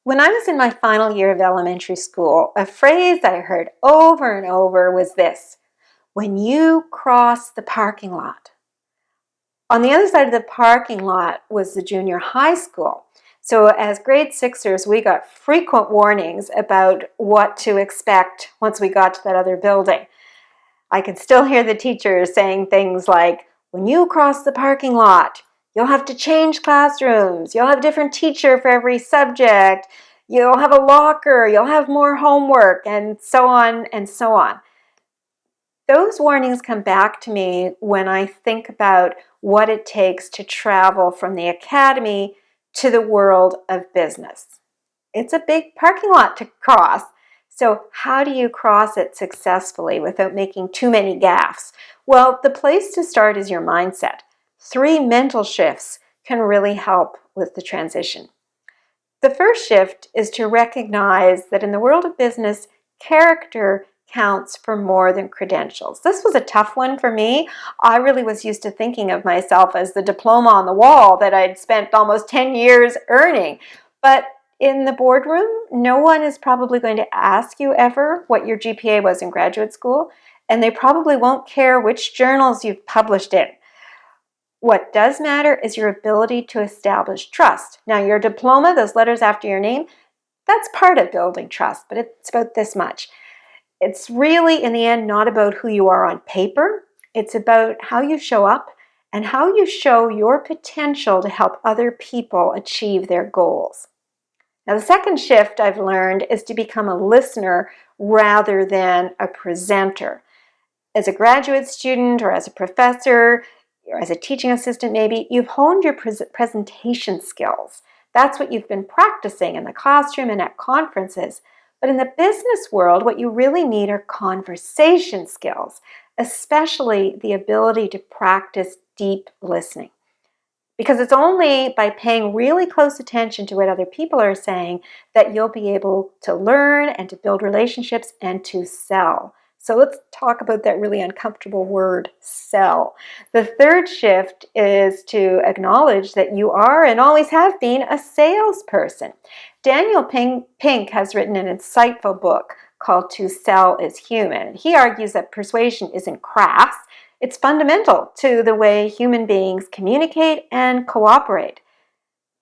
When I was in my final year of elementary school, a phrase I heard over and over was this: when you cross the parking lot. On the other side of the parking lot was the junior high school. So as grade sixers, we got frequent warnings about what to expect once we got to that other building. I can still hear the teachers saying things like, when you cross the parking lot, you'll have to change classrooms, you'll have a different teacher for every subject, you'll have a locker, you'll have more homework, and so on and so on. Those warnings come back to me when I think about what it takes to travel from the academy to the world of business. It's a big parking lot to cross. So how do you cross it successfully without making too many gaffes? Well, the place to start is your mindset. 3 mental shifts can really help with the transition. The first shift is to recognize that in the world of business, character counts for more than credentials. This was a tough one for me. I really was used to thinking of myself as the diploma on the wall that I'd spent almost 10 years earning. But in the boardroom, no one is probably going to ask you ever what your GPA was in graduate school, and they probably won't care which journals you've published in. What does matter is your ability to establish trust. Now, your diploma, those letters after your name, that's part of building trust, but it's about this much. It's really, in the end, not about who you are on paper. It's about how you show up and how you show your potential to help other people achieve their goals. Now, the second shift I've learned is to become a listener rather than a presenter. As a graduate student or as a professor or as a teaching assistant maybe, you've honed your presentation skills. That's what you've been practicing in the classroom and at conferences. But in the business world, what you really need are conversation skills, especially the ability to practice deep listening. Because it's only by paying really close attention to what other people are saying that you'll be able to learn and to build relationships and to sell. So let's talk about that really uncomfortable word, sell. The third shift is to acknowledge that you are and always have been a salesperson. Daniel Pink has written an insightful book called To Sell is Human. He argues that persuasion isn't crass. It's fundamental to the way human beings communicate and cooperate.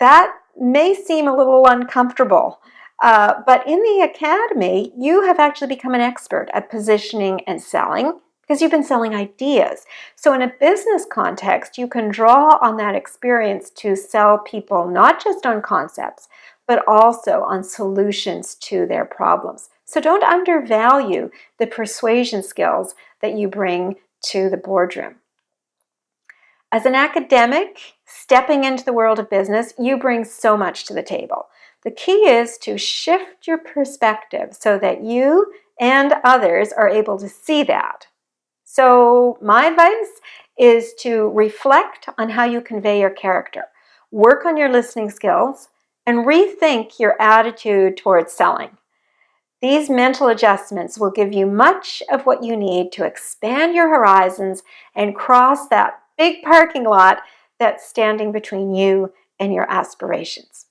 That may seem a little uncomfortable, but in the academy, you have actually become an expert at positioning and selling because you've been selling ideas. So in a business context, you can draw on that experience to sell people not just on concepts, but also on solutions to their problems. So don't undervalue the persuasion skills that you bring to the boardroom. As an academic, stepping into the world of business, you bring so much to the table. The key is to shift your perspective so that you and others are able to see that. So my advice is to reflect on how you convey your character, work on your listening skills, and rethink your attitude towards selling. These mental adjustments will give you much of what you need to expand your horizons and cross that big parking lot that's standing between you and your aspirations.